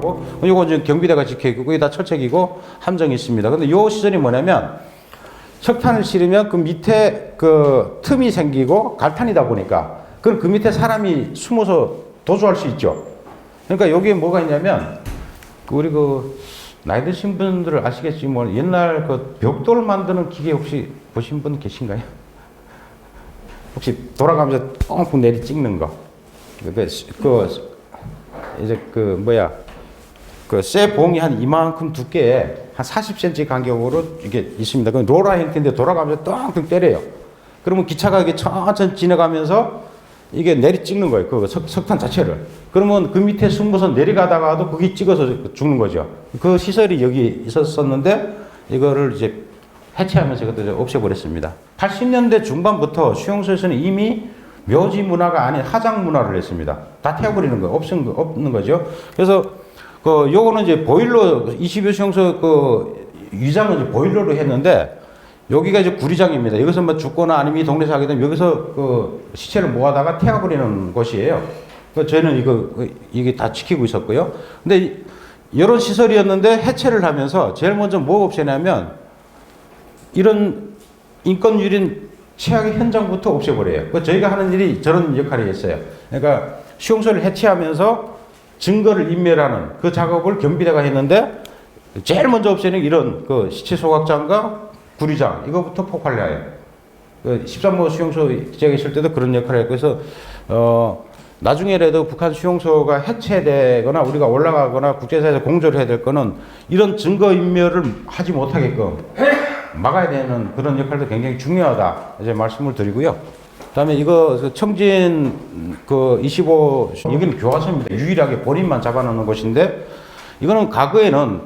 지켜가고, 요거 이제 경비대가 지켜있고, 거기 다 철책이고, 함정이 있습니다. 근데 요 시설이 뭐냐면, 석탄을 실으면 그 밑에 그 틈이 생기고 갈탄이다 보니까, 그럼 그 밑에 사람이 숨어서 도주할 수 있죠. 그러니까 여기에 뭐가 있냐면, 우리 나이 드신 분들을 아시겠지만, 옛날 벽돌 만드는 기계 혹시 보신 분 계신가요? 혹시 돌아가면서 뻥뻥 내리 찍는 거. 쇠 봉이 한 이만큼 두께에 한 40cm 간격으로 이게 있습니다. 그 로라 형태인데 돌아가면서 뻥뻥 때려요. 그러면 기차가 이게 천천히 지나가면서 이게 내리 찍는 거예요. 그 석탄 자체를. 그러면 그 밑에 숨어서 내려가다가도 거기 찍어서 죽는 거죠. 그 시설이 여기 있었었는데 이거를 이제 해체하면서 그것도 없애버렸습니다. 80년대 중반부터 수용소에서는 이미 묘지 문화가 아닌 하장 문화를 했습니다. 다 태워버리는 거예요. 없는 거죠. 그래서 요거는 이제 보일러 22 수용소 위장은 이제 보일러로 했는데 여기가 이제 구리장입니다. 여기서 뭐 죽거나 아니면 이 동네에서 하게 되면 여기서 시체를 모아다가 태워버리는 곳이에요. 저희는 이게 다 지키고 있었고요. 근데 이런 시설이었는데 해체를 하면서 제일 먼저 뭐 없애냐면 이런 인권유린 최악의 현장부터 없애버려요. 저희가 하는 일이 저런 역할이었어요. 그러니까 수용소를 해체하면서 증거를 인멸하는 그 작업을 경비대가 했는데 제일 먼저 없애는 이런 시체 소각장과 구리장 이거부터 폭발해요. 13호 수용소 제가 있을 때도 그런 역할을 했고 그래서 나중에라도 북한 수용소가 해체되거나 우리가 올라가거나 국제사회에서 공조를 해야 될 거는 이런 증거 인멸을 하지 못하게끔 막아야 되는 그런 역할도 굉장히 중요하다 이제 말씀을 드리고요. 그다음에 이거 청진 25 여기는 교화소입니다. 유일하게 본인만 잡아놓는 곳인데 이거는 과거에는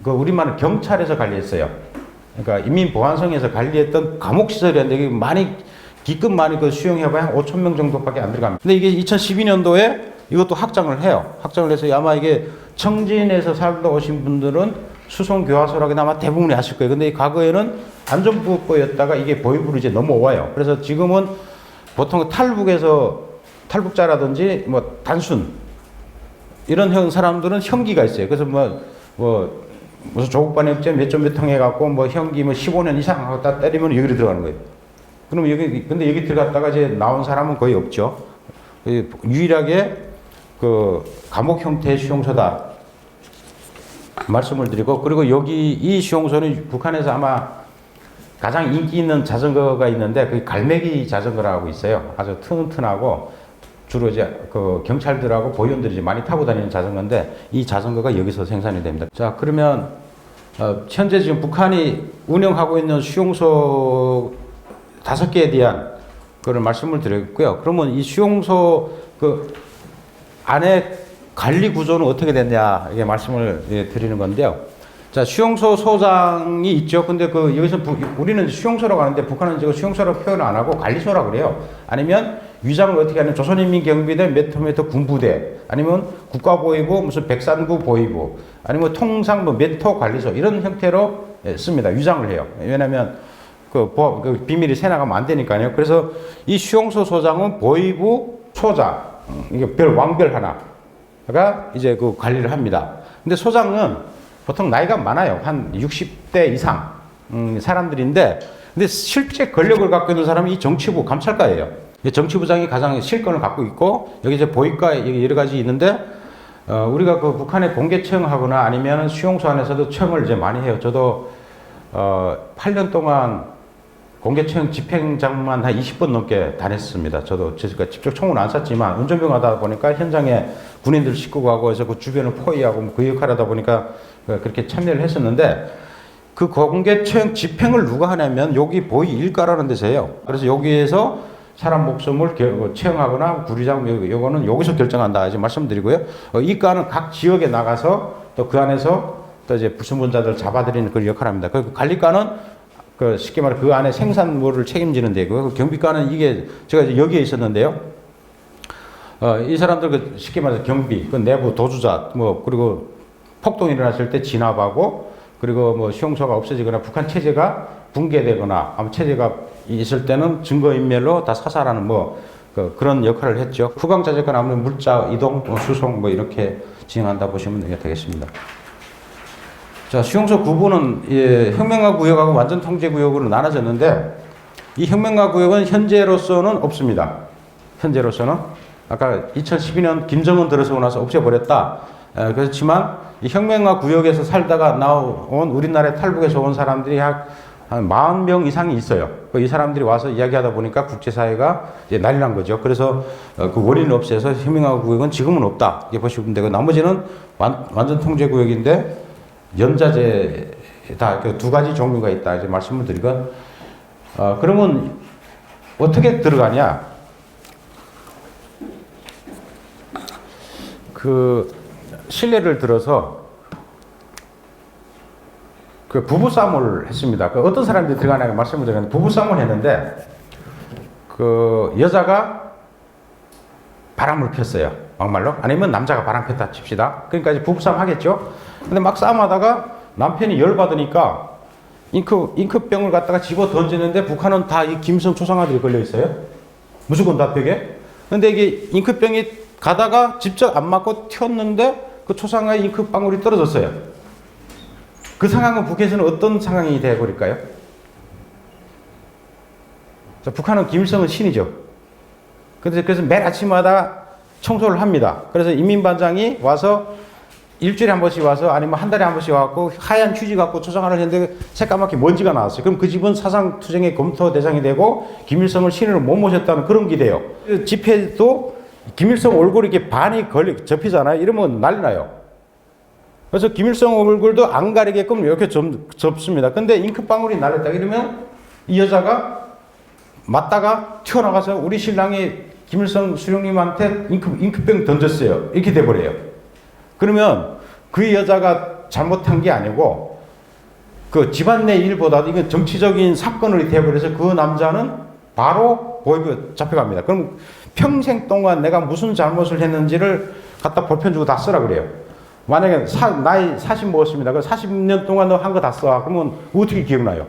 우리만의 경찰에서 관리했어요. 그러니까 인민보안성에서 관리했던 감옥시설이었는데 이게 기껏 많이 수용해봐야 한 5,000명 정도밖에 안 들어갑니다. 근데 이게 2012년도에 이것도 확장을 해요. 확장을 해서 아마 이게 청진에서 살다 오신 분들은 수송교화소라고 아마 대부분이 아실 거예요. 근데 과거에는 안전부였다가 이게 보육부로 이제 넘어와요. 그래서 지금은 보통 탈북자라든지 뭐 단순 이런 사람들은 형기가 있어요. 그래서 무슨 조국반에 몇 점 몇 통 해갖고 형기 15년 이상 하고 딱 때리면 여기로 들어가는 거예요. 그럼 근데 여기 들어갔다가 이제 나온 사람은 거의 없죠. 유일하게 감옥 형태의 수용소다. 말씀을 드리고, 그리고 이 수용소는 북한에서 아마 가장 인기 있는 자전거가 있는데, 그게 갈매기 자전거라고 있어요. 아주 튼튼하고, 주로 이제 경찰들하고 보위원들이 이제 많이 타고 다니는 자전거인데, 이 자전거가 여기서 생산이 됩니다. 자, 그러면, 현재 지금 북한이 운영하고 있는 수용소 5개에 대한 그런 말씀을 드렸고요. 그러면 이 수용소 안에 관리 구조는 어떻게 됐냐, 이게 말씀을 드리는 건데요. 자, 수용소 소장이 있죠. 근데 여기서 우리는 수용소라고 하는데 북한은 지금 수용소라고 표현을 안 하고 관리소라고 그래요. 아니면 위장을 어떻게 하는 조선인민경비대 몇 군부대, 아니면 국가보위부, 무슨 백산구 보위부, 아니면 통상 메토 관리소, 이런 형태로 씁니다. 위장을 해요. 왜냐면 비밀이 새나가면 안 되니까요. 그래서 이 수용소 소장은 보위부 소장, 이게 왕별 하나가 이제 관리를 합니다. 근데 소장은 보통 나이가 많아요. 한 60대 이상 사람들인데, 근데 실제 권력을 갖고 있는 사람이 이 정치부 감찰관이에요. 정치부장이 가장 실권을 갖고 있고, 여기 이제 보위과 여러 가지 있는데, 우리가 북한에 공개 채용하거나 아니면 수용소 안에서도 채용을 이제 많이 해요. 저도 8년 동안 공개 채용 집행장만 한 20번 넘게 다녔습니다. 저도 제가 직접 총은 안 쐈지만 운전병 하다 보니까 현장에 군인들 싣고 가고 해서 그 주변을 포위하고 그 역할 하다 보니까 그렇게 참여를 했었는데, 그 공개 채용 집행을 누가 하냐면 여기 보위 일가라는 데서 해요. 그래서 여기에서 사람 목숨을 채용하거나 구리장 요거는 여기서 결정한다 이제 말씀드리고요. 이과는 각 지역에 나가서 또 그 안에서 또 이제 불순분자들 잡아들이는 그런 역할을 합니다. 그 관리과는 쉽게 말해 그 안에 생산물을 책임지는 데고요. 경비과는 이게 제가 여기에 있었는데요. 이 사람들 쉽게 말해서 경비, 내부 도주자, 그리고 폭동이 일어났을 때 진압하고, 그리고 수용소가 없어지거나 북한 체제가 붕괴되거나 아무 체제가 있을 때는 증거인멸로 다 사살하는 그런 역할을 했죠. 후방자재권 아무래도 물자 이동, 수송 뭐 이렇게 진행한다 보시면 되겠습니다. 자, 수용소 구분은 혁명가 구역하고 완전 통제 구역으로 나눠졌는데 이 혁명가 구역은 현재로서는 없습니다. 현재로서는 아까 2012년 김정은 들어서고 나서 없애버렸다. 그렇지만 이 혁명가 구역에서 살다가 나온 우리나라에 탈북해서 온 사람들이 한 40명 이상이 있어요. 이 사람들이 와서 이야기하다 보니까 국제사회가 이제 난리 난 거죠. 그래서 그 원인을 없애서 혁명가 구역은 지금은 없다. 이렇게 보시면 되고 나머지는 완전 통제 구역인데 연자제다. 그 두 가지 종류가 있다. 이제 말씀을 드리건 그러면 어떻게 들어가냐? 그 실례를 들어서 그 부부싸움을 했습니다. 그 어떤 사람들이 들어가냐고 말씀을 드렸는데 부부싸움을 했는데 그 여자가 바람을 폈어요. 막말로. 아니면 남자가 바람 폈다 칩시다. 그러니까 이제 부부싸움 하겠죠. 근데 막 싸움하다가 남편이 열받으니까 잉크병을 갖다가 집어 던지는데 북한은 다 이 김일성 초상화들이 걸려 있어요. 무조건 다 벽에. 근데 이게 잉크병이 가다가 직접 안 맞고 튀었는데 그 초상화에 잉크방울이 떨어졌어요. 그 상황은 북에서는 어떤 상황이 되어버릴까요? 자, 북한은 김일성은 신이죠. 그래서 매일 아침마다 청소를 합니다. 그래서 인민반장이 와서 일주일에 한 번씩 와서 아니면 한 달에 한 번씩 와갖고 하얀 휴지 갖고 초상화를 했는데 새까맣게 먼지가 나왔어요. 그럼 그 집은 사상투쟁의 검토 대상이 되고 김일성을 신으로 못 모셨다는 그런 기대요. 집회도 김일성 얼굴이 이렇게 반이 접히잖아요. 이러면 난리 나요. 그래서 김일성 얼굴도 안 가리게끔 이렇게 접습니다. 근데 잉크방울이 날렸다 이러면 이 여자가 맞다가 튀어나가서 우리 신랑이 김일성 수령님한테 잉크병 던졌어요. 이렇게 돼버려요. 그러면 그 여자가 잘못한 게 아니고 그 집안 내 일보다도 이건 정치적인 사건을 돼버려서 그 남자는 바로 보이고 잡혀갑니다. 그럼 평생 동안 내가 무슨 잘못을 했는지를 갖다 볼편 주고 다 쓰라 그래요. 만약에 나이 40 먹었습니다. 그 40년 동안 너 한 거 다 써. 그러면 어떻게 기억나요?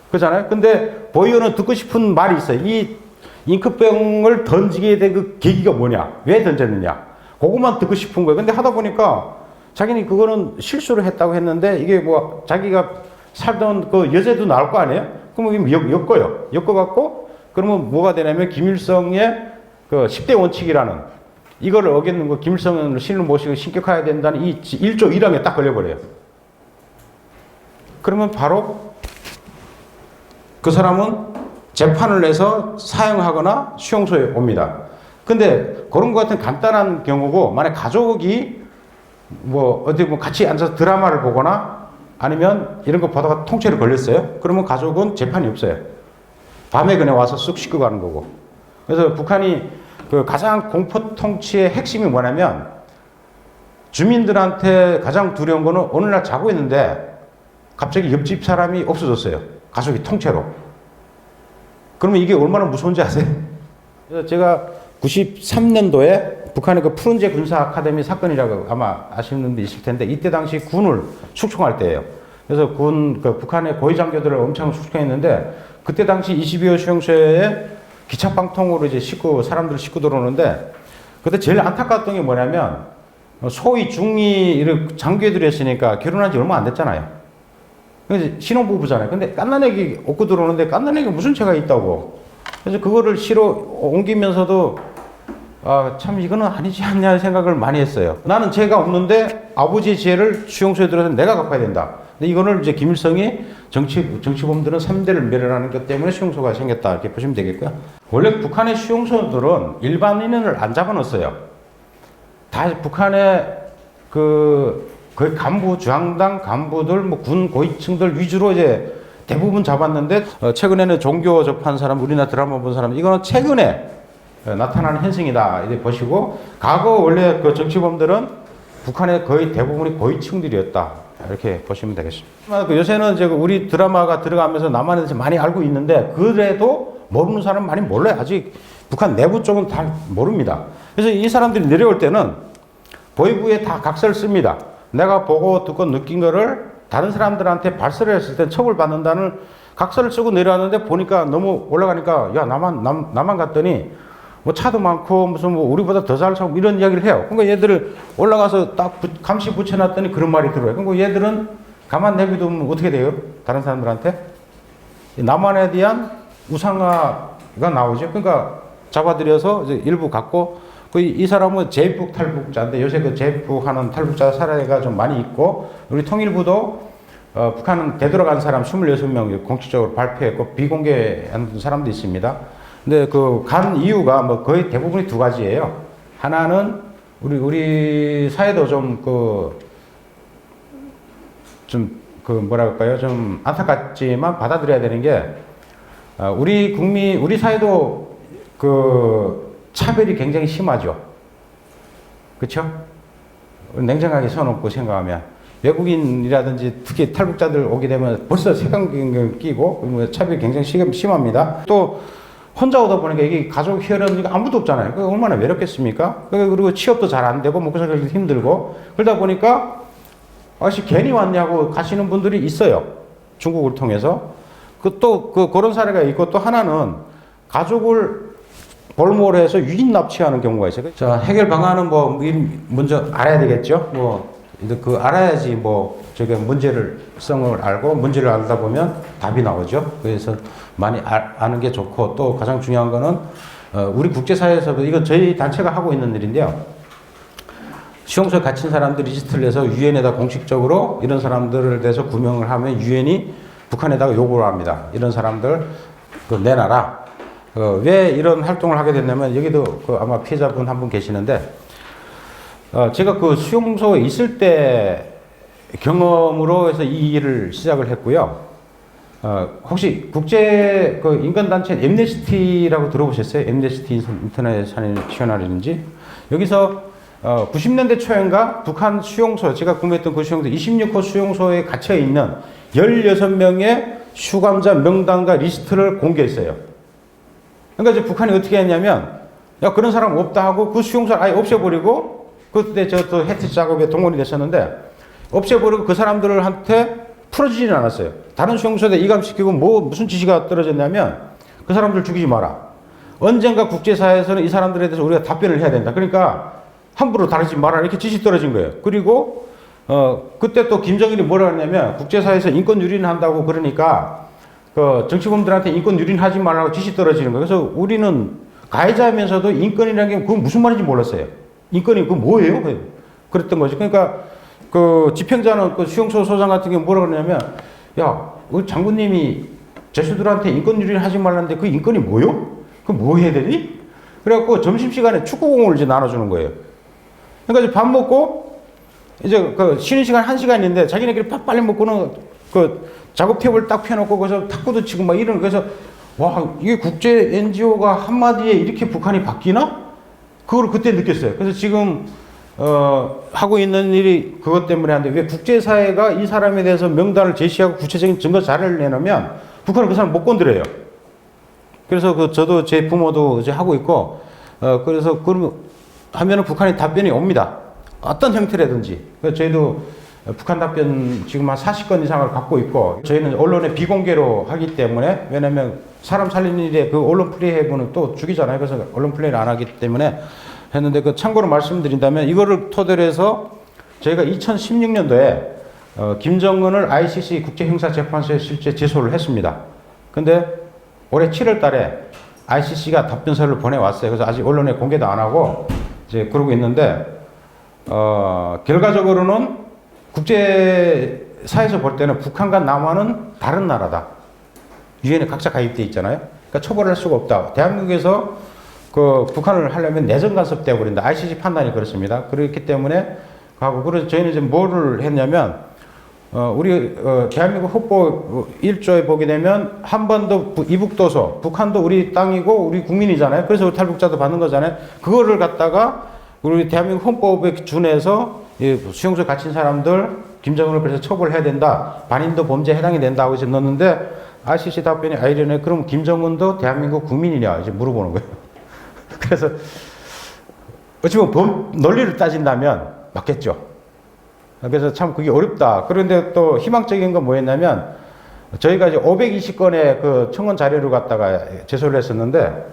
그렇잖아요? 근데 보이어는 듣고 싶은 말이 있어요. 이 잉크병을 던지게 된 그 계기가 뭐냐? 왜 던졌느냐? 그것만 듣고 싶은 거예요. 근데 하다 보니까 자기는 그거는 실수를 했다고 했는데 이게 뭐 자기가 살던 그 여제도 나올 거 아니에요? 그러면 엮어요. 엮어갖고 그러면 뭐가 되냐면 김일성의 그 10대 원칙이라는 이거를 어겼는 거 김일성을 신을 모시고 신격화해야 된다는 이 1조 1항에 딱 걸려버려요. 그러면 바로 그 사람은 재판을 내서 사형하거나 수용소에 옵니다. 근데 그런 것 같은 간단한 경우고 만약 가족이 뭐 어디 뭐 같이 앉아서 드라마를 보거나 아니면 이런 거 보다가 통째로 걸렸어요. 그러면 가족은 재판이 없어요. 밤에 그냥 와서 쑥 씻고 가는 거고. 그래서 북한이 그 가장 공포 통치의 핵심이 뭐냐면 주민들한테 가장 두려운 거는 어느 날 자고 있는데 갑자기 옆집 사람이 없어졌어요. 가족이 통째로. 그러면 이게 얼마나 무서운지 아세요? 그래서 제가 93년도에 북한의 그 푸른제 군사 아카데미 사건이라고 아마 아시는 분도 있을 텐데 이때 당시 군을 숙청할 때예요. 그래서 그 북한의 고위 장교들을 엄청 숙청했는데 그때 당시 22호 수용소에 기차방통으로 이제 사람들 싣고 들어오는데 그때 제일 안타까웠던 게 뭐냐면 소위 중위 장교들이었으니까 결혼한 지 얼마 안 됐잖아요. 그래서 신혼부부잖아요. 근데 갓난애기 업고 들어오는데 갓난애기가 무슨 죄가 있다고. 그래서 그거를 실어 옮기면서도 참 이거는 아니지 않냐 생각을 많이 했어요. 나는 죄가 없는데 아버지의 죄를 수용소에 들어서 내가 갚아야 된다. 근데 이거를 이제 김일성이 정치범들은 3대를 멸하는 것 때문에 수용소가 생겼다. 이렇게 보시면 되겠고요. 원래 북한의 수용소들은 일반인을 안 잡아놨어요. 다 북한의 거의 간부, 중앙당 간부들, 뭐 군 고위층들 위주로 이제 대부분 잡았는데 최근에는 종교 접한 사람, 우리나라 드라마 본 사람, 이거는 최근에 나타나는 현상이다. 이렇게 보시고 과거 원래 그 정치범들은 북한의 거의 대부분이 고위층들이었다. 이렇게 보시면 되겠습니다. 요새는 이제 우리 드라마가 들어가면서 남한에 대해서 많이 알고 있는데 그래도 모르는 사람 많이 몰라요. 아직 북한 내부 쪽은 다 모릅니다. 그래서 이 사람들이 내려올 때는 보위부에 다 각서를 씁니다. 내가 보고 듣고 느낀 거를 다른 사람들한테 발설을 했을 때 처벌받는다는 각서를 쓰고 내려왔는데 보니까 너무 올라가니까 야 나만 갔더니 뭐 차도 많고 무슨 뭐 우리보다 더 잘 살고 이런 이야기를 해요. 그러니까 얘들을 올라가서 딱 감시 붙여놨더니 그런 말이 들어요. 그러니까 얘들은 가만 내비두면 어떻게 돼요? 다른 사람들한테? 남한에 대한 우상화가 나오죠. 그러니까 잡아들여서 이제 일부 갖고 이 사람은 재입국 탈북자인데 요새 그 재입국하는 탈북자 사례가 좀 많이 있고 우리 통일부도 북한은 되돌아간 사람 26명 공식적으로 발표했고 비공개한 사람도 있습니다. 근데 그 간 이유가 뭐 거의 대부분이 두 가지예요. 하나는 우리 사회도 뭐랄까요? 좀 안타깝지만 받아들여야 되는 게 우리 사회도 그 차별이 굉장히 심하죠. 그렇죠? 냉정하게 서놓고 생각하면 외국인이라든지 특히 탈북자들 오게 되면 벌써 색안경을 끼고 차별이 굉장히 심합니다. 또 혼자 오다 보니까 이게 가족 혈연이가 아무도 없잖아요. 그 얼마나 외롭겠습니까? 그리고 취업도 잘 안 되고 먹고 살기도 힘들고 그러다 보니까 아씨 괜히 왔냐고 가시는 분들이 있어요. 중국을 통해서. 그런 사례가 있고 또 하나는 가족을 볼모로 해서 유인 납치하는 경우가 있어요. 자, 해결 방안은 뭐 먼저 알아야 되겠죠. 알아야지 문제성을 알고 문제를 알다 보면 답이 나오죠. 그래서 많이 아는 게 좋고 또 가장 중요한 거는 우리 국제사회에서도 이건 저희 단체가 하고 있는 일인데요. 수용소에 갇힌 사람들 리스트를 내서 유엔에다 공식적으로 이런 사람들을 대해서 구명을 하면 유엔이 북한에다가 요구를 합니다. 이런 사람들 내놔라. 왜 이런 활동을 하게 됐냐면 여기도 아마 피해자분 한 분 계시는데 제가 그 수용소에 있을 때 경험으로 해서 이 일을 시작을 했고요. 혹시 국제 인권단체 엠네스티라고 들어보셨어요? 엠네스티 인터내셔널인지 여기서 90년대 초인가 북한 수용소 제가 근무했던 그 수용소 26호 수용소에 갇혀 있는 16명의 수감자 명단과 리스트를 공개했어요. 그러니까 이제 북한이 어떻게 했냐면 야 그런 사람 없다 하고 그 수용소를 아예 없애버리고 그때 저 해치 작업에 동원이 됐었는데 없애버리고 그 사람들한테 풀어주지는 않았어요. 다른 수용소에 이감시키고 무슨 지시가 떨어졌냐면 그 사람들 죽이지 마라. 언젠가 국제사회에서는 이 사람들에 대해서 우리가 답변을 해야 된다. 그러니까 함부로 다루지 마라 이렇게 지시 떨어진 거예요. 그리고 그때 또 김정일이 뭐라 했냐면 국제사회에서 인권 유린한다고 그러니까 정치범들한테 인권 유린하지 말라고 지시 떨어지는 거예요. 그래서 우리는 가해자면서도 인권이라는 게 그건 무슨 말인지 몰랐어요. 인권이 그거 뭐예요? 그랬던 거죠. 그러니까 그 집행자는 그 수용소 소장 같은 경우 뭐라 그러냐면 야, 우리 장군님이 제수들한테 인권 유린하지 말라는데 그 인권이 뭐요? 그럼 뭐 해야 되니? 그래갖고 점심시간에 축구공을 이제 나눠주는 거예요. 그러니까 이제 밥 먹고 이제 쉬는 시간 1시간인데 자기네끼리 밥 빨리 먹고는 작업 탭을 딱 펴놓고 거기서 탁구도 치고 막 이런 그래서 와 이게 국제 NGO가 한마디에 이렇게 북한이 바뀌나? 그걸 그때 느꼈어요. 그래서 지금 하고 있는 일이 그것 때문에 하는데 왜 국제사회가 이 사람에 대해서 명단을 제시하고 구체적인 증거 자료를 내놓으면 북한은 그 사람 못 건드려요. 그래서 저도 제 부모도 이제 하고 있고 그래서 그러면 하면은 북한의 답변이 옵니다. 어떤 형태라든지. 그래서 저희도 북한 답변 지금 한 40건 이상을 갖고 있고 저희는 언론에 비공개로 하기 때문에 왜냐면 사람 살리는 일에 그 언론 플레이해보는 또 죽이잖아요. 그래서 언론 플레이를 안 하기 때문에 했는데 참고로 말씀드린다면 이거를 토대로 해서 저희가 2016년도에 김정은을 ICC 국제형사재판소에 실제 제소를 했습니다. 근데 올해 7월 달에 ICC가 답변서를 보내왔어요. 그래서 아직 언론에 공개도 안 하고 이제 그러고 있는데 결과적으로는 국제사에서 볼 때는 북한과 남한은 다른 나라다. 유엔에 각자 가입돼 있잖아요. 그러니까 처벌할 수가 없다. 대한민국에서 북한을 하려면 내정 간섭돼 버린다. ICC 판단이 그렇습니다. 그렇기 때문에 그래서 저희는 이제 뭐를 했냐면 우리 대한민국 헌법 1조에 보게 되면 한반도 이북도서 북한도 우리 땅이고 우리 국민이잖아요. 그래서 탈북자도 받는 거잖아요. 그거를 갖다가 우리 대한민국 헌법에 준해서 수용소에 갇힌 사람들 김정은을 그래서 처벌해야 된다. 반인도 범죄에 해당이 된다고 이제 넣었는데 ICC 답변이 아이러니해. 그럼 김정은도 대한민국 국민이냐 이제 물어보는 거예요. 그래서 어찌 보면 논리를 따진다면 맞겠죠. 그래서 참 그게 어렵다. 그런데 또 희망적인 건 뭐였냐면 저희가 이제 520건의 그 청원 자료를 갖다가 제소를 했었는데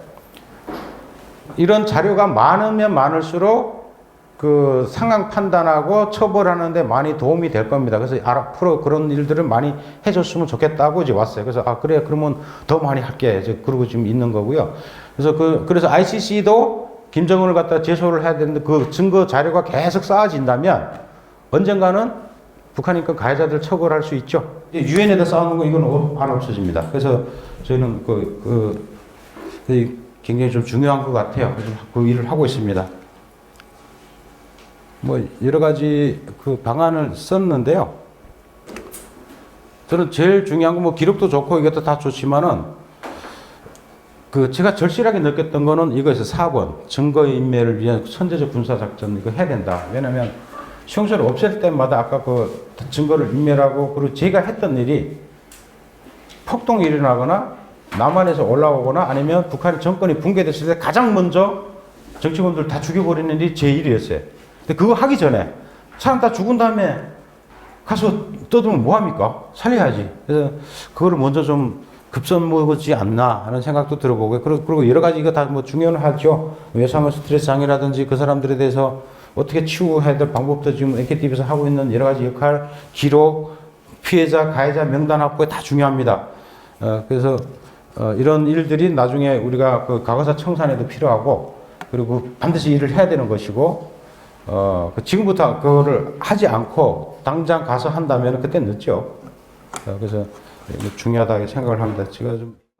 이런 자료가 많으면 많을수록 그 상황 판단하고 처벌하는데 많이 도움이 될 겁니다. 그래서 앞으로 그런 일들을 많이 해줬으면 좋겠다고 이제 왔어요. 그래서 아 그래 그러면 더 많이 할게 이제 그러고 지금 있는 거고요. 그래서 ICC도 김정은을 갖다 제소를 해야 되는데 그 증거 자료가 계속 쌓아진다면 언젠가는 북한이 그 가해자들 처벌할 수 있죠. 유엔에다 쌓아놓은 거 이건 안 없어집니다. 그래서 저희는 굉장히 좀 중요한 것 같아요. 그래서 그 일을 하고 있습니다. 뭐 여러 가지 그 방안을 썼는데요. 저는 제일 중요한 건 뭐 기록도 좋고 이것도 다 좋지만은 그 제가 절실하게 느꼈던 거는 이거에서 4번 증거인멸을 위한 선제적 군사작전 이거 해야 된다. 왜냐면 시용소를 없앨 때마다 아까 그 증거를 인멸하고 그리고 제가 했던 일이 폭동이 일어나거나 남한에서 올라오거나 아니면 북한의 정권이 붕괴됐을 때 가장 먼저 정치범들 다 죽여버리는 일이 제 일이었어요. 근데 그거 하기 전에 사람 다 죽은 다음에 가서 떠들면 뭐합니까? 살려야지. 그래서 그거를 먼저 좀 급선무지 않나 하는 생각도 들어보고요. 그리고 여러 가지 이거 다 뭐 중요하죠. 외상후 스트레스 장애라든지 그 사람들에 대해서 어떻게 치유해야 될 방법도 지금 NKTV에서 하고 있는 여러 가지 역할, 기록, 피해자, 가해자 명단 확보에 다 중요합니다. 그래서 이런 일들이 나중에 우리가 그 과거사 청산에도 필요하고 그리고 반드시 일을 해야 되는 것이고 지금부터 그거를 하지 않고 당장 가서 한다면 그때 늦죠. 그래서 중요하다고 생각을 합니다. 제가 좀